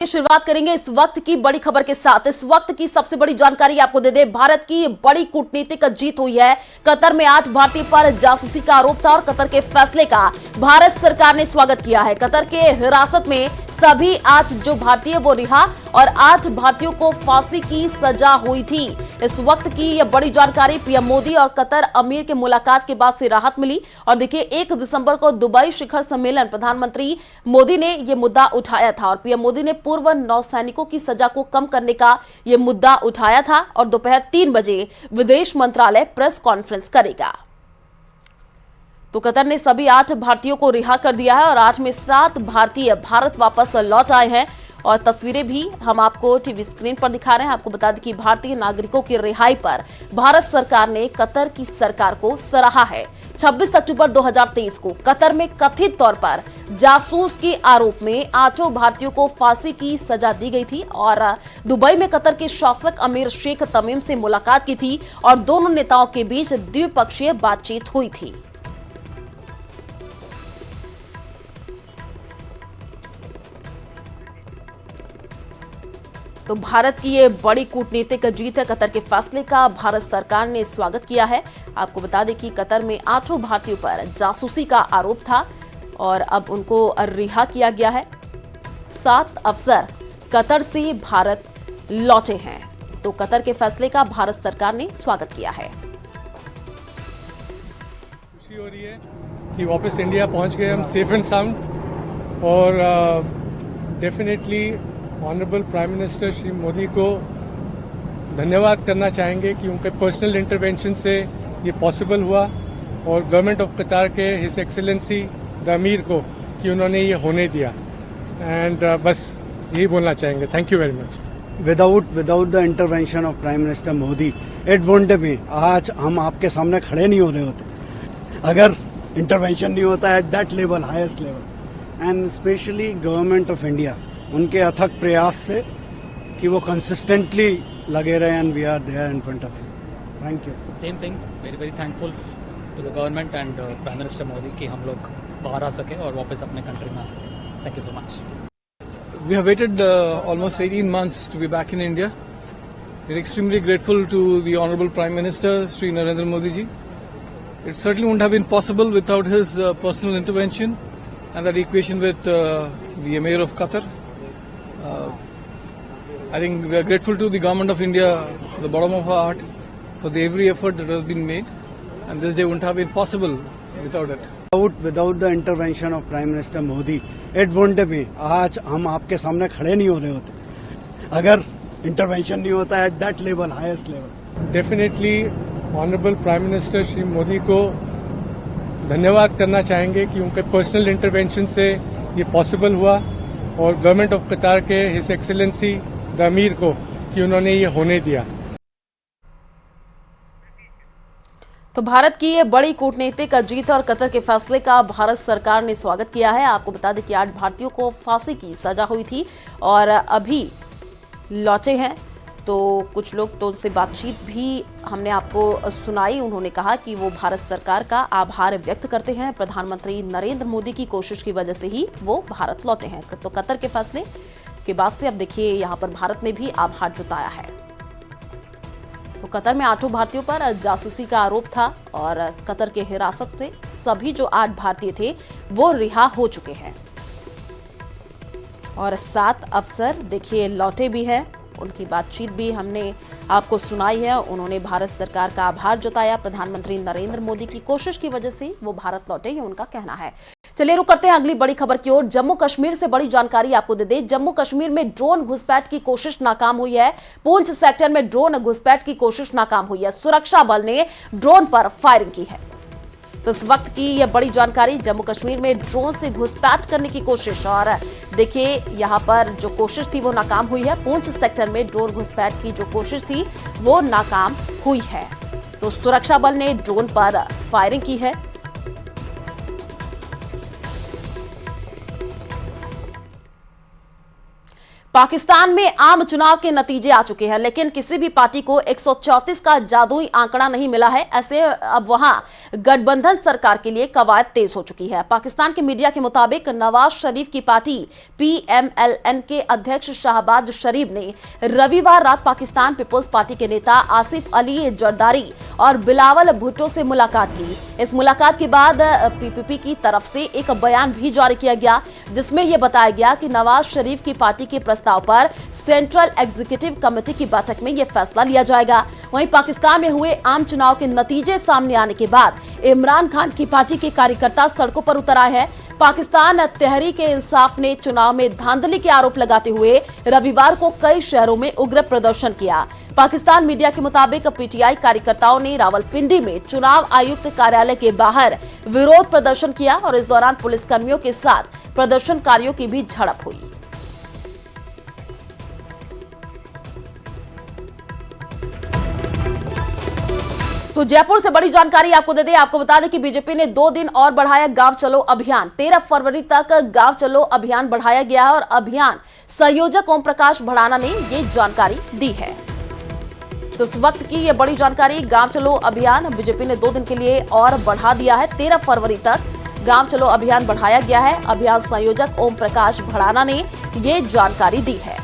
शुरुआत करेंगे इस वक्त की बड़ी खबर के साथ। इस वक्त की सबसे बड़ी जानकारी आपको दे दें, भारत की बड़ी कूटनीतिक जीत हुई है। कतर में 8 भारतीय पर जासूसी का आरोप था और कतर के फैसले का भारत सरकार ने स्वागत किया है। कतर के हिरासत में सभी 8 जो भारतीय वो रिहा और 8 भारतीयों को फांसी की सजा हुई थी। इस वक्त की यह बड़ी जानकारी पीएम मोदी और कतर अमीर के मुलाकात के बाद से राहत मिली। और देखिए 1 दिसंबर को दुबई शिखर सम्मेलन प्रधानमंत्री मोदी ने यह मुद्दा उठाया था और पीएम मोदी ने पूर्व नौसैनिकों की सजा को कम करने का यह मुद्दा उठाया था और दोपहर 3 बजे विदेश मंत्रालय प्रेस कॉन्फ्रेंस करेगा। तो कतर ने सभी 8 भारतीयों को रिहा कर दिया है और आज में 7 भारतीय भारत वापस लौट आए हैं और तस्वीरें भी हम आपको टीवी स्क्रीन पर दिखा रहे हैं। आपको बता दें कि भारतीय नागरिकों की रिहाई पर भारत सरकार ने कतर की सरकार को सराहा है। 26 अक्टूबर 2023 को कतर में कथित तौर पर जासूस के आरोप में 8 भारतीयों को फांसी की सजा दी गई थी और दुबई में कतर के शासक अमीर शेख तमीम से मुलाकात की थी और दोनों नेताओं के बीच द्विपक्षीय बातचीत हुई थी। तो भारत की ये बड़ी कूटनीतिक जीत है। कतर के फैसले का भारत सरकार ने स्वागत किया है। आपको बता दें कि कतर में 8 भारतीयों पर जासूसी का आरोप था और अब उनको रिहा किया गया है। 7 अफसर कतर से भारत लौटे हैं। तो कतर के फैसले का भारत सरकार ने स्वागत किया है। खुशी हो रही है कि वापस इंडिया पहुंच गए हम सेफ एंड साउंड और definitely honourable prime minister Shri Modi को धन्यवाद करना चाहेंगे कि उनके पर्सनल इंटरवेंशन से ये पॉसिबल हुआ और गवर्नमेंट ऑफ कतार के हिज एक्सेलेंसी द अमीर को कि उन्होंने ये होने दिया एंड बस यही बोलना चाहेंगे। Thank you very much. Without the intervention of prime minister Modi it won't be, आज हम आपके सामने खड़े नहीं हो रहे होते अगर इंटरवेंशन नहीं होता at that level, highest level. And specially government of India, उनके अथक प्रयास से कि वो कंसिस्टेंटली लगे रहे and we are there in front of you. Thank you. Same thing, very very thankful to the government and prime minister Modi कि हम लोग बाहर आ सके और वापस अपने कंट्री में आ सके। Thank you so much. We have waited almost 18 months to be back in India. We are extremely grateful to the Honorable Prime Minister, Sri Narendra Modi ji. It certainly wouldn't have been possible without his personal intervention and that equation with the Emir of Qatar. I think we are grateful to the Government of India, from the bottom of our heart, for the every effort that has been made, and this day wouldn't have been possible without it. Without the intervention of Prime Minister Modi, it won't be, आज हम आपके सामने खड़े नहीं हो रहे होते अगर इंटरवेंशन नहीं होता at that level, highest level. Definitely honourable prime minister Shri Modi को धन्यवाद करना चाहेंगे कि उनके पर्सनल इंटरवेंशन से ये पॉसिबल हुआ और गवर्नमेंट ऑफ कतार के हिज एक्सेलेंसी द अमीर को कि उन्होंने ये होने दिया। तो भारत की ये बड़ी कूटनीतिक जीत और कतर के फैसले का भारत सरकार ने स्वागत किया है। आपको बता दें कि 8 भारतीयों को फांसी की सजा हुई थी और अभी लौटे हैं। तो कुछ लोग तो उनसे बातचीत भी हमने आपको सुनाई। उन्होंने कहा कि वो भारत सरकार का आभार व्यक्त करते हैं। प्रधानमंत्री नरेंद्र मोदी की कोशिश की वजह से ही वो भारत लौटे हैं। तो कतर के फैसले के बाद से अब देखिए यहाँ पर भारत ने भी आभार जताया है। तो कतर में 8 भारतीयों पर जासूसी का आरोप था और कतर के हिरासत से सभी जो 8 भारतीय थे वो रिहा हो चुके हैं और 7 अफसर देखिए लौटे भी हैं। उनकी बातचीत भी हमने आपको सुनाई है। उन्होंने भारत सरकार का आभार जताया। प्रधानमंत्री नरेंद्र मोदी की कोशिश की वजह से वो भारत लौटे, ये उनका कहना है। चलिए रुक करते हैं अगली बड़ी खबर की ओर। जम्मू कश्मीर से बड़ी जानकारी आपको दे दें। जम्मू कश्मीर में ड्रोन घुसपैठ की कोशिश नाकाम हुई है। पूंछ सेक्टर में ड्रोन घुसपैठ की कोशिश नाकाम हुई है। सुरक्षा बल ने ड्रोन पर फायरिंग की है। तो इस वक्त की यह बड़ी जानकारी, जम्मू कश्मीर में ड्रोन से घुसपैठ करने की कोशिश और देखिए यहां पर जो कोशिश थी वो नाकाम हुई है। पूंछ सेक्टर में ड्रोन घुसपैठ की जो कोशिश थी वो नाकाम हुई है। तो सुरक्षा बल ने ड्रोन पर फायरिंग की है। पाकिस्तान में आम चुनाव के नतीजे आ चुके हैं, लेकिन किसी भी पार्टी को 134 का जादुई आंकड़ा नहीं मिला है। ऐसे अब वहां गठबंधन सरकार के लिए कवायद तेज हो चुकी है। पाकिस्तान के मीडिया के मुताबिक नवाज शरीफ की पार्टी PMLN के अध्यक्ष शाहबाज शरीफ ने रविवार रात पाकिस्तान पीपुल्स पार्टी के नेता आसिफ अली जरदारी और बिलावल भुट्टो से मुलाकात की। इस मुलाकात के बाद PPP की तरफ से एक बयान भी जारी किया गया, जिसमें यह बताया गया कि नवाज शरीफ की पार्टी के प्रस्ताव पर सेंट्रल एग्जीक्यूटिव कमेटी की बैठक में यह फैसला लिया जाएगा। वहीं पाकिस्तान में हुए आम चुनाव के नतीजे सामने आने के बाद इमरान खान की पार्टी के कार्यकर्ता सड़कों पर उतर आए हैं। पाकिस्तान तहरीक-ए-इंसाफ ने चुनाव में धांधली के आरोप लगाते हुए रविवार को कई शहरों में उग्र प्रदर्शन किया। पाकिस्तान मीडिया के मुताबिक PTI कार्यकर्ताओं ने रावलपिंडी में चुनाव आयुक्त कार्यालय के बाहर विरोध प्रदर्शन किया और इस दौरान पुलिसकर्मियों के साथ प्रदर्शनकारियों की भी झड़प हुई। तो जयपुर से बड़ी जानकारी आपको दे दें। आपको बता दें कि बीजेपी ने 2 दिन और बढ़ाया गांव चलो अभियान। 13 फरवरी तक गांव चलो अभियान बढ़ाया गया है और अभियान संयोजक ओम प्रकाश भड़ाना ने ये जानकारी दी है। तो इस वक्त की ये बड़ी जानकारी, गांव चलो अभियान बीजेपी ने 2 दिन के लिए और बढ़ा दिया है। 13 फरवरी तक गांव चलो अभियान बढ़ाया गया है। अभियान संयोजक ओम प्रकाश भड़ाना ने ये जानकारी दी है।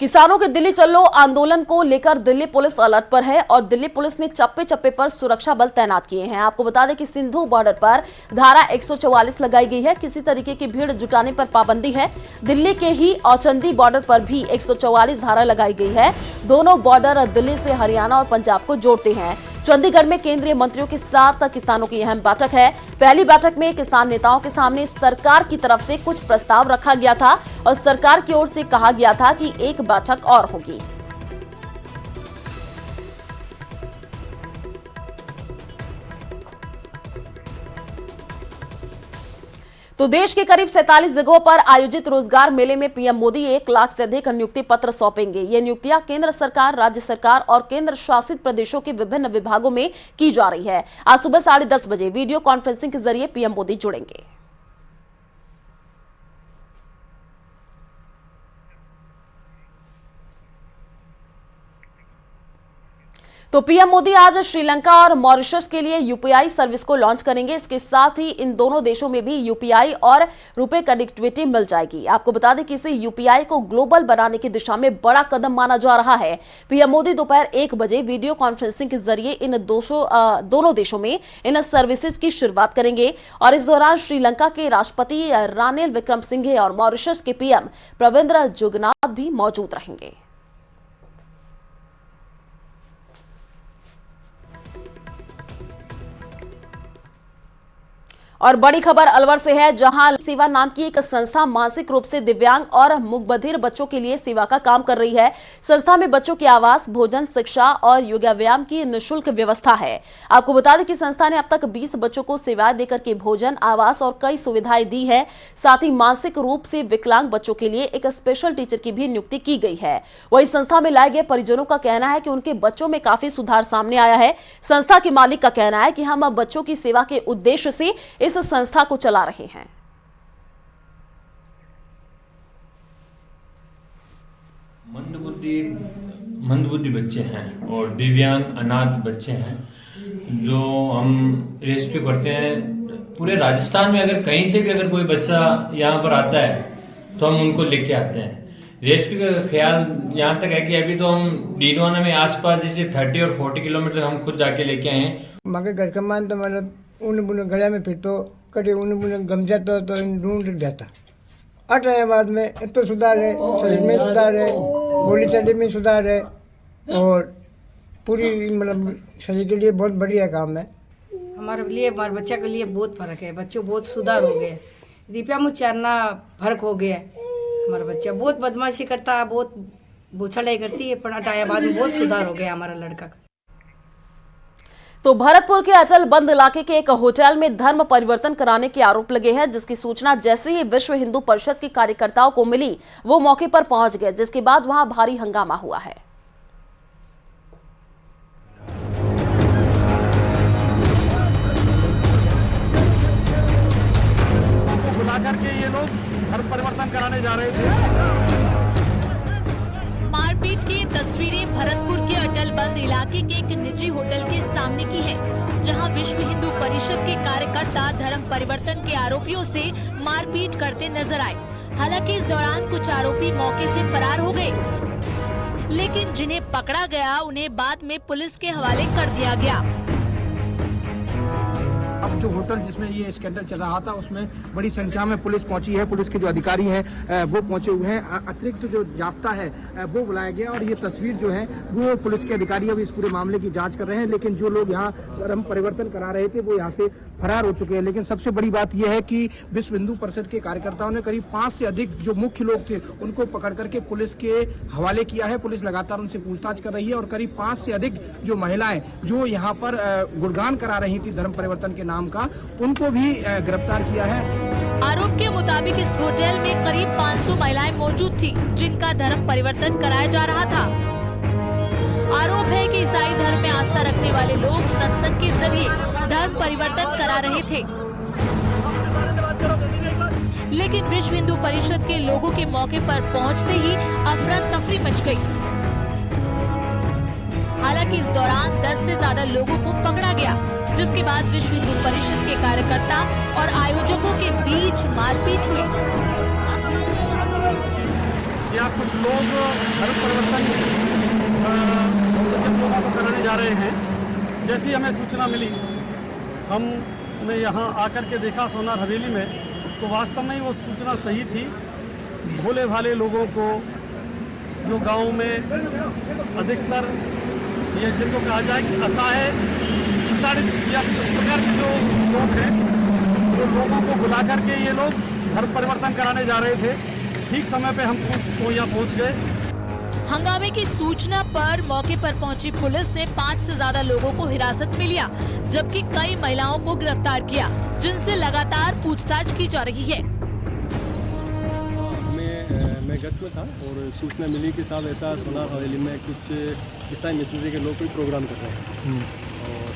किसानों के दिल्ली चलो आंदोलन को लेकर दिल्ली पुलिस अलर्ट पर है और दिल्ली पुलिस ने चप्पे चप्पे पर सुरक्षा बल तैनात किए हैं। आपको बता दें कि सिंधु बॉर्डर पर धारा 144 लगाई गई है। किसी तरीके की भीड़ जुटाने पर पाबंदी है। दिल्ली के ही औचंदी बॉर्डर पर भी 144 धारा लगाई गई है। दोनों बॉर्डर दिल्ली से हरियाणा और पंजाब को जोड़ते हैं। चंडीगढ़ में केंद्रीय मंत्रियों के साथ किसानों की अहम बैठक है। पहली बैठक में किसान नेताओं के सामने सरकार की तरफ से कुछ प्रस्ताव रखा गया था और सरकार की ओर से कहा गया था कि एक बैठक और होगी। तो देश के करीब 47 जगहों पर आयोजित रोजगार मेले में पीएम मोदी 1 लाख से अधिक नियुक्ति पत्र सौंपेंगे। ये नियुक्तियां केंद्र सरकार, राज्य सरकार और केंद्र शासित प्रदेशों के विभिन्न विभागों में की जा रही है। आज सुबह 10:30 बजे वीडियो कॉन्फ्रेंसिंग के जरिए पीएम मोदी जुड़ेंगे। तो पीएम मोदी आज श्रीलंका और मॉरिशस के लिए यूपीआई सर्विस को लॉन्च करेंगे। इसके साथ ही इन दोनों देशों में भी यूपीआई और रुपए कनेक्टिविटी मिल जाएगी। आपको बता दें कि इसे यूपीआई को ग्लोबल बनाने की दिशा में बड़ा कदम माना जा रहा है। पीएम मोदी दोपहर 1 बजे वीडियो कॉन्फ्रेंसिंग के जरिए इन दोनों देशों में इन सर्विसेज की शुरुआत करेंगे और इस दौरान श्रीलंका के राष्ट्रपति रानिल विक्रमसिंघे और मॉरिशस के पीएम प्रविंद जुगनाथ भी मौजूद रहेंगे। और बड़ी खबर अलवर से है, जहां सेवा नाम की एक संस्था मानसिक रूप से दिव्यांग और मूकबधिर बच्चों के लिए सेवा का काम कर रही है। संस्था में बच्चों के आवास, भोजन, शिक्षा और योगा व्यायाम की निःशुल्क व्यवस्था है। आपको बता दें कि संस्था ने अब तक 20 बच्चों को सेवाएं देकर के भोजन, आवास और कई सुविधाएं दी है। साथ ही मानसिक रूप से विकलांग बच्चों के लिए एक स्पेशल टीचर की भी नियुक्ति की गई है। वही संस्था में लाए गए परिजनों का कहना है कि उनके बच्चों में काफी सुधार सामने आया है। संस्था के मालिक का कहना है कि हम अब बच्चों की सेवा के उद्देश्य से इस संस्था को चला रहे हैं। मंदबुद्धि बच्चे हैं और दिव्यांग अनाथ बच्चे हैं जो हम रेस्क्यू करते हैं। पूरे राजस्थान में अगर कहीं से भी अगर कोई बच्चा यहाँ पर आता है तो हम उनको लेके आते हैं। रेस्क्यू का ख्याल यहाँ तक है कि अभी तो हम डीडवाना में आसपास जैसे 30 और 40 किलोमीटर हम खुद जाके लेके आए हैं। मगर घर का मान तो मतलब ऊन बुन गले में फिर तो कभी ऊन बुन गम जाता तो ढूंढ जाता। 8 आने बाद में तो सुधार है, शरीर में सुधार है, बोली चाली में सुधार है और पूरी मतलब शरीर के लिए बहुत बढ़िया काम है। हमारे लिए, हमारे बच्चा के लिए बहुत फर्क है। बच्चों बहुत सुधार हो गए। दीपिया मुचारना फर्क हो गया। हमारा बच्चा बहुत बदमाशी करता है, बहुत बुछड़ाई करती है, पर हटाया बाद में बहुत सुधार हो गया हमारा लड़का का। तो भरतपुर के अचल बंद इलाके के एक होटल में धर्म परिवर्तन कराने के आरोप लगे हैं, जिसकी सूचना जैसे ही विश्व हिंदू परिषद के कार्यकर्ताओं को मिली वो मौके पर पहुंच गए, जिसके बाद वहां भारी हंगामा हुआ है। रही हैं, जहां विश्व हिंदू परिषद के कार्यकर्ता धर्म परिवर्तन के आरोपियों से मारपीट करते नजर आए। हालांकि इस दौरान कुछ आरोपी मौके से फरार हो गए, लेकिन जिन्हें पकड़ा गया उन्हें बाद में पुलिस के हवाले कर दिया गया। अब जो होटल जिसमें ये स्कैंडल चल रहा था उसमें बड़ी संख्या में पुलिस पहुंची है। पुलिस के जो अधिकारी हैं वो पहुंचे हुए हैं। अतिरिक्त जो जाब्ता है वो बुलाया गया और ये तस्वीर जो है वो पुलिस के अधिकारी अब इस पूरे मामले की जांच कर रहे हैं। लेकिन जो लोग यहाँ धर्म परिवर्तन करा रहे थे वो यहाँ से फरार हो चुके हैं। लेकिन सबसे बड़ी बात यह है कि विश्व हिंदू परिषद के कार्यकर्ताओं ने करीब 5 से अधिक जो मुख्य लोग थे उनको पकड़ करके पुलिस के हवाले किया है। पुलिस लगातार उनसे पूछताछ कर रही है और करीब 5 से अधिक जो महिलाएं जो यहाँ पर गुणगान करा रही थी धर्म परिवर्तन के नाम का, उनको भी गिरफ्तार किया है। आरोप के मुताबिक इस होटल में करीब 500 महिलाएं मौजूद थी जिनका धर्म परिवर्तन कराया जा रहा था। आरोप है कि ईसाई धर्म में आस्था रखने वाले लोग सत्संग के जरिए धर्म परिवर्तन करा रहे थे, लेकिन विश्व हिंदू परिषद के लोगों के मौके पर पहुंचते ही अफरा तफरी मच गई। हालांकि इस दौरान 10 से ज्यादा लोगों को पकड़ा गया, जिसके बाद विश्व हिंदू परिषद के कार्यकर्ता और आयोजकों के बीच मारपीट हुई। यहाँ कुछ लोग धर्म परिवर्तन लोगों को कराने जा रहे हैं। जैसी हमें सूचना मिली, हमने यहाँ आकर के देखा सोनार हवेली में, तो वास्तव में वो सूचना सही थी। भोले भाले लोगों को जो गांव में अधिकतर ये जिनको कहा जाए कि असहाय या इस प्रकार के जो लोग हैं, जो लोगों को बुला करके ये लोग धर्म परिवर्तन कराने जा रहे थे, ठीक समय पे हम यहाँ पहुँच गए। हंगामे की सूचना पर मौके पर पहुंची पुलिस ने 5 से ज्यादा लोगों को हिरासत में लिया, जबकि कई महिलाओं को गिरफ्तार किया, जिनसे लगातार पूछताछ की जा रही है। मैं गश्त में था और सूचना मिली कि साहब ऐसा सोनार हवेली में कुछ ईसाई मिशनरी के लोग कोई प्रोग्राम कर रहे हैं, और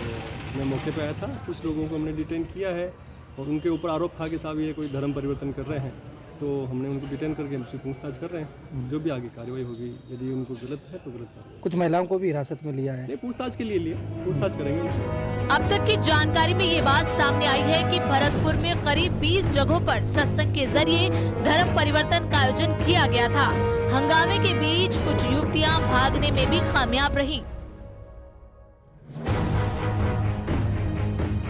मैं मौके पर आया था। कुछ लोगों को हमने डिटेन किया है और उनके ऊपर आरोप था कि साहब ये कोई धर्म परिवर्तन कर रहे हैं, तो हमने उनको डिटेन करके हमसे पूछताछ कर रहे हैं। जो भी आगे कार्रवाई होगी, यदि उनको गलत है तो गलत कार्रवाई। कुछ महिलाओं को भी हिरासत में लिया है। नहीं, पूछताछ के लिए लिया, पूछताछ करेंगे उनसे। अब तक की जानकारी में ये बात सामने आई है कि भरतपुर में करीब 20 जगहों पर सत्संग के जरिए धर्म परिवर्तन का आयोजन किया गया था। हंगामे के बीच कुछ युवतियां भागने में भी कामयाब रहीं।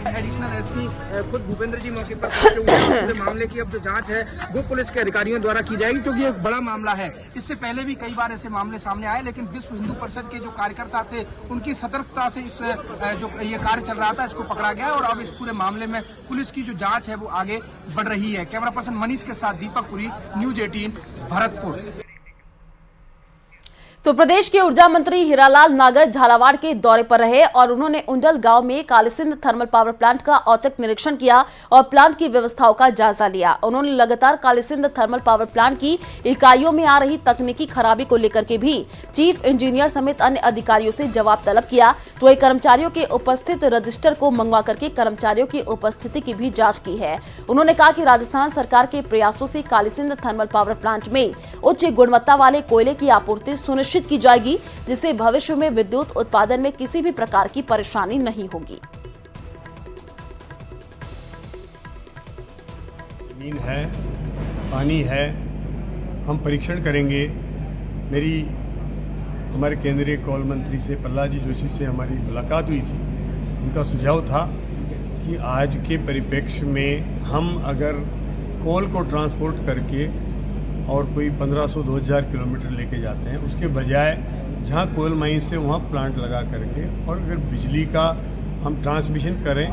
एडिशनल एसपी खुद भूपेंद्र जी मौके पर पहुंचे हुए हैं। पूरे मामले की अब जो जांच है वो पुलिस के अधिकारियों द्वारा की जाएगी, क्योंकि ये एक बड़ा मामला है। इससे पहले भी कई बार ऐसे मामले सामने आए, लेकिन विश्व हिंदू परिषद के जो कार्यकर्ता थे उनकी सतर्कता से इस जो ये कार्य चल रहा था इसको पकड़ा गया, और अब इस पूरे मामले में पुलिस की जो जाँच है वो आगे बढ़ रही है। कैमरा पर्सन मनीष के साथ दीपक पुरी, न्यूज 18 भरतपुर। तो प्रदेश के ऊर्जा मंत्री हीरालाल नागर झालावाड़ के दौरे पर रहे और उन्होंने उंडल गांव में कालीसिंध थर्मल पावर प्लांट का औचक निरीक्षण किया और प्लांट की व्यवस्थाओं का जायजा लिया। उन्होंने लगातार कालीसिंध थर्मल पावर प्लांट की इकाइयों में आ रही तकनीकी खराबी को लेकर के भी चीफ इंजीनियर समेत अन्य अधिकारियों से जवाब तलब किया। तो वही कर्मचारियों के उपस्थित रजिस्टर को मंगवा करके कर्मचारियों की उपस्थिति की भी जाँच की है। उन्होंने कहा कि राजस्थान सरकार के प्रयासों से कालीसिंध थर्मल पावर प्लांट में उच्च गुणवत्ता वाले कोयले की आपूर्ति सुनिश्चित की जाएगी, जिससे भविष्य में विद्युत उत्पादन में किसी भी प्रकार की परेशानी नहीं होगी। जमीन है, पानी है, हम परीक्षण करेंगे। हमारे केंद्रीय कोल मंत्री से प्रहलाद जी जोशी से हमारी मुलाकात हुई थी। उनका सुझाव था कि आज के परिप्रेक्ष्य में हम अगर कोल को ट्रांसपोर्ट करके और कोई 1500-2000 किलोमीटर लेके जाते हैं, उसके बजाय जहाँ कोयल माइन से वहाँ प्लांट लगा करके और अगर बिजली का हम ट्रांसमिशन करें,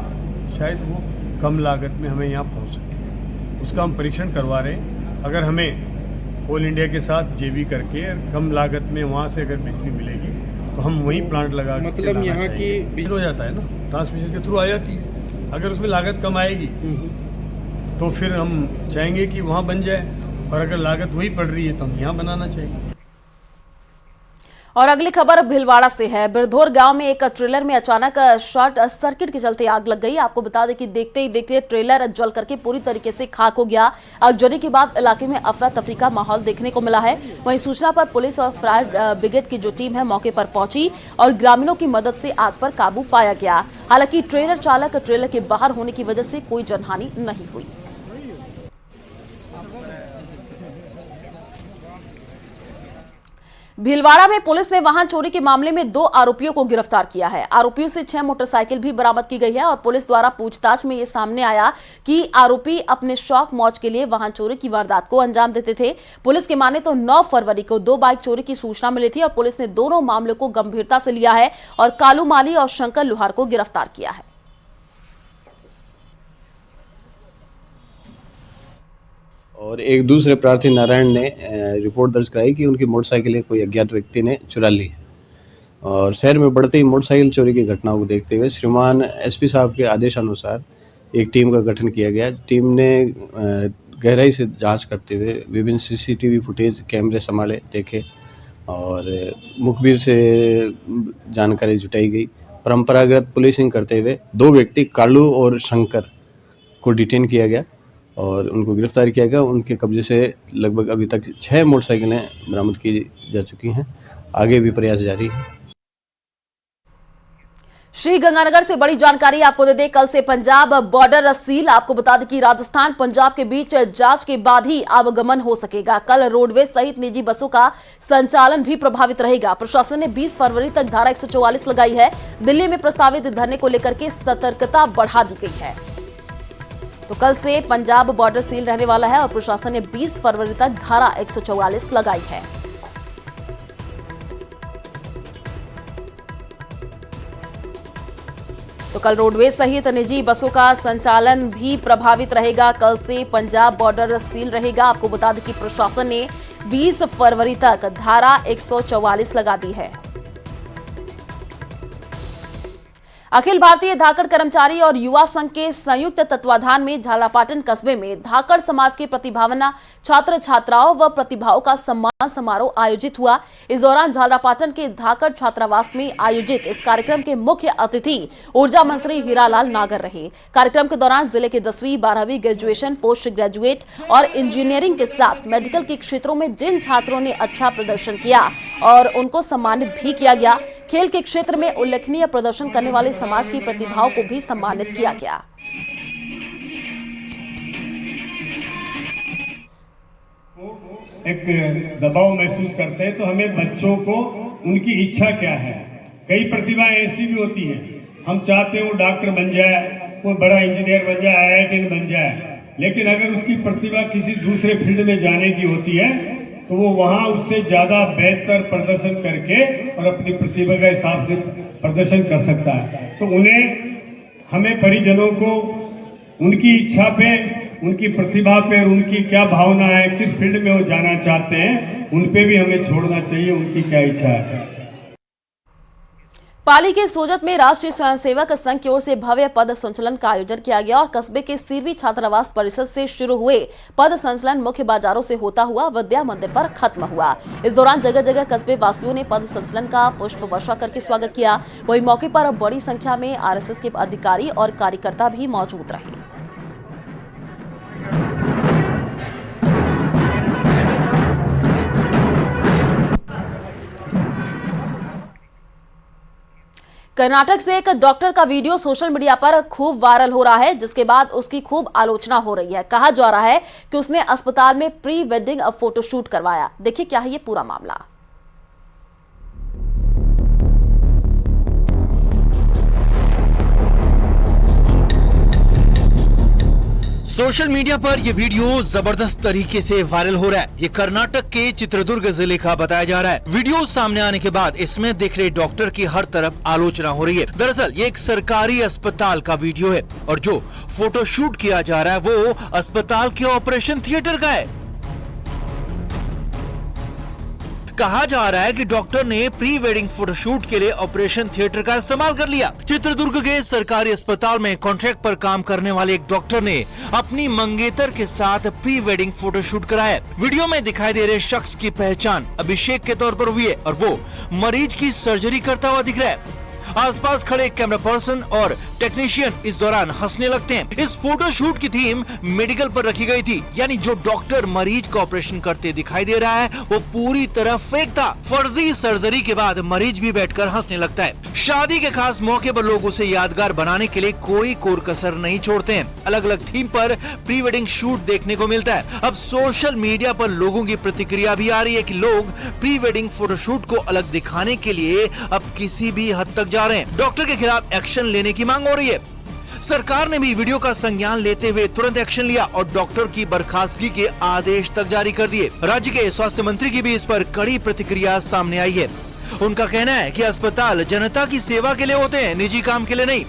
शायद वो कम लागत में हमें यहाँ पहुँच सके। उसका हम परीक्षण करवा रहे हैं। अगर हमें कोल इंडिया के साथ जेबी करके कम लागत में वहाँ से अगर बिजली मिलेगी तो हम वहीं प्लांट लगा के मतलब यहाँ की बिजली हो जाता है ना, ट्रांसमिशन के थ्रू आ जाती है। अगर उसमें लागत कम आएगी तो फिर हम चाहेंगे कि वहाँ बन जाए, और अगर लागत वही पड़ रही है तो हम यहाँ बनाना चाहिए। और अगली खबर भीलवाड़ा से है। बिरधौर गांव में एक ट्रेलर में अचानक शॉर्ट सर्किट के चलते आग लग गई। आपको बता दें कि देखते ही देखते ट्रेलर जल करके पूरी तरीके से खाक हो गया। आगजनी के बाद इलाके में अफरा तफरी का माहौल देखने को मिला है। वहीं सूचना पर पुलिस और फायर ब्रिगेड की जो टीम है मौके पर पहुंची और ग्रामीणों की मदद से आग पर काबू पाया गया। हालांकि ट्रेलर चालक ट्रेलर के बाहर होने की वजह से कोई जनहानि नहीं हुई। भीलवाड़ा में पुलिस ने वाहन चोरी के मामले में 2 आरोपियों को गिरफ्तार किया है। आरोपियों से 6 मोटरसाइकिल भी बरामद की गई है और पुलिस द्वारा पूछताछ में ये सामने आया कि आरोपी अपने शौक मौज के लिए वाहन चोरी की वारदात को अंजाम देते थे। पुलिस के माने तो 9 फरवरी को 2 बाइक चोरी की सूचना मिली थी और पुलिस ने दोनों मामलों को गंभीरता से लिया है और कालू माली और शंकर लोहार को गिरफ्तार किया है। और एक दूसरे प्रार्थी नारायण ने रिपोर्ट दर्ज कराई कि उनकी मोटरसाइकिलें कोई अज्ञात व्यक्ति ने चुरा ली है। और शहर में बढ़ती ही मोटरसाइकिल चोरी की घटनाओं को देखते हुए श्रीमान एसपी साहब के आदेशानुसार एक टीम का गठन किया गया। टीम ने गहराई से जांच करते हुए विभिन्न सीसीटीवी फुटेज कैमरे संभाले देखे और मुखबिर से जानकारी जुटाई गई। परंपरागत पुलिसिंग करते हुए 2 व्यक्ति कालू और शंकर को डिटेन किया गया और उनको गिरफ्तार किया गया। उनके कब्जे से लगभग अभी तक 6 मोटरसाइकिलें बरामद की जा चुकी हैं। आगे भी प्रयास जारी है। श्री गंगानगर से बड़ी जानकारी आपको दे दें। कल से पंजाब बॉर्डर सील। आपको बता दें कि राजस्थान पंजाब के बीच जांच के बाद ही आवागमन हो सकेगा। कल रोडवेज सहित निजी बसों का संचालन भी प्रभावित रहेगा। प्रशासन ने 20 फरवरी तक धारा 144 लगाई है। दिल्ली में प्रस्तावित धरने को लेकर के सतर्कता बढ़ा दी गई है। तो कल से पंजाब बॉर्डर सील रहने वाला है और प्रशासन ने 20 फरवरी तक धारा 144 लगाई है। तो कल रोडवेज सहित निजी बसों का संचालन भी प्रभावित रहेगा। कल से पंजाब बॉर्डर सील रहेगा। आपको बता दें कि प्रशासन ने 20 फरवरी तक धारा 144 लगा दी है। अखिल भारतीय धाकड़ कर्मचारी और युवा संघ के संयुक्त तत्वाधान में झालरापाटन कस्बे में धाकड़ समाज के प्रतिभावान छात्र छात्राओं व प्रतिभाओं का सम्मान समारोह आयोजित हुआ। इस दौरान झालरापाटन के धाकड़ छात्रावास में आयोजित इस कार्यक्रम के मुख्य अतिथि ऊर्जा मंत्री हीरालाल नागर रहे। कार्यक्रम के दौरान जिले के 10वीं 12वीं ग्रेजुएशन पोस्ट ग्रेजुएट और इंजीनियरिंग के साथ मेडिकल के क्षेत्रों में जिन छात्रों ने अच्छा प्रदर्शन किया और उनको सम्मानित भी किया गया। खेल के क्षेत्र में उल्लेखनीय प्रदर्शन करने वाले समाज की प्रतिभाओं को भी सम्मानित किया गया। एक दबाव महसूस करते हैं तो हमें बच्चों को उनकी इच्छा क्या है। कई प्रतिभाएं ऐसी भी होती हैं, हम चाहते हैं वो डॉक्टर बन जाए, वो बड़ा इंजीनियर बन जाए, IIT बन जाए, लेकिन अगर उसकी प्रतिभा किसी दूसरे फील्ड में जाने की होती है तो वो वहाँ उससे ज़्यादा बेहतर प्रदर्शन करके और अपनी प्रतिभा के हिसाब से प्रदर्शन कर सकता है। तो हमें परिजनों को उनकी इच्छा पे, उनकी प्रतिभा पे और उनकी क्या भावना है, किस फील्ड में वो जाना चाहते हैं, उन पे भी हमें छोड़ना चाहिए उनकी क्या इच्छा है। पाली के सोजत में राष्ट्रीय स्वयंसेवक संघ की ओर से भव्य पद संचलन का आयोजन किया गया और कस्बे के 13वीं छात्रावास परिषद से शुरू हुए पद संचलन मुख्य बाजारों से होता हुआ विद्या मंदिर पर खत्म हुआ। इस दौरान जगह जगह कस्बे वासियों ने पद संचलन का पुष्प वर्षा करके स्वागत किया। वहीं मौके पर बड़ी संख्या में RSS के अधिकारी और कार्यकर्ता भी मौजूद रहे। कर्नाटक से एक डॉक्टर का वीडियो सोशल मीडिया पर खूब वायरल हो रहा है, जिसके बाद उसकी खूब आलोचना हो रही है। कहा जा रहा है कि उसने अस्पताल में प्री वेडिंग फोटोशूट करवाया। देखिए क्या है ये पूरा मामला। सोशल मीडिया पर यह वीडियो जबरदस्त तरीके से वायरल हो रहा है। ये कर्नाटक के चित्रदुर्ग जिले का बताया जा रहा है। वीडियो सामने आने के बाद इसमें दिख रहे डॉक्टर की हर तरफ आलोचना हो रही है। दरअसल ये एक सरकारी अस्पताल का वीडियो है और जो फोटोशूट किया जा रहा है वो अस्पताल के ऑपरेशन थिएटर का है। कहा जा रहा है कि डॉक्टर ने प्री वेडिंग फोटोशूट के लिए ऑपरेशन थिएटर का इस्तेमाल कर लिया। चित्रदुर्ग के सरकारी अस्पताल में कॉन्ट्रैक्ट पर काम करने वाले एक डॉक्टर ने अपनी मंगेतर के साथ प्री वेडिंग फोटोशूट कराया। वीडियो में दिखाई दे रहे शख्स की पहचान अभिषेक के तौर पर हुई है और वो मरीज की सर्जरी करता हुआ दिख रहा है। आसपास खड़े कैमरा पर्सन और टेक्नीशियन इस दौरान हंसने लगते हैं। इस फोटोशूट की थीम मेडिकल पर रखी गई थी, यानी जो डॉक्टर मरीज का ऑपरेशन करते दिखाई दे रहा है वो पूरी तरह फेक था। फर्जी सर्जरी के बाद मरीज भी बैठकर हंसने लगता है। शादी के खास मौके पर लोग उसे यादगार बनाने के लिए कोई कोर कसर नहीं छोड़ते हैं। अलग अलग थीम पर प्री वेडिंग शूट देखने को मिलता है। अब सोशल मीडिया पर लोगों की प्रतिक्रिया भी आ रही है कि लोग प्री वेडिंग फोटोशूट को अलग दिखाने के लिए अब किसी भी हद तक जा रहे हैं। डॉक्टर के खिलाफ एक्शन लेने की मांग हो रही है। सरकार ने भी वीडियो का संज्ञान लेते हुए तुरंत एक्शन लिया और डॉक्टर की बर्खास्तगी के आदेश तक जारी कर दिए। राज्य के स्वास्थ्य मंत्री की भी इस पर कड़ी प्रतिक्रिया सामने आई है। उनका कहना है कि अस्पताल जनता की सेवा के लिए होते हैं, निजी काम के लिए नहीं।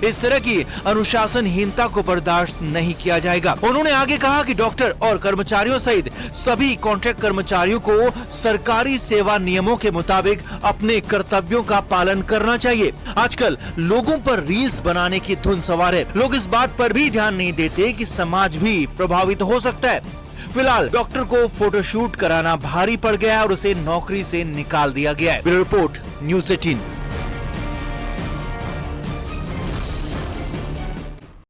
इस तरह की अनुशासनहीनता को बर्दाश्त नहीं किया जाएगा। उन्होंने आगे कहा कि डॉक्टर और कर्मचारियों सहित सभी कॉन्ट्रैक्ट कर्मचारियों को सरकारी सेवा नियमों के मुताबिक अपने कर्तव्यों का पालन करना चाहिए। आजकल लोगों पर रील्स बनाने की धुन सवार है। लोग इस बात पर भी ध्यान नहीं देते कि समाज भी प्रभावित हो सकता है। फिलहाल डॉक्टर को फोटोशूट कराना भारी पड़ गया और उसे नौकरी से निकाल दिया गया है। Bureau report, news 18।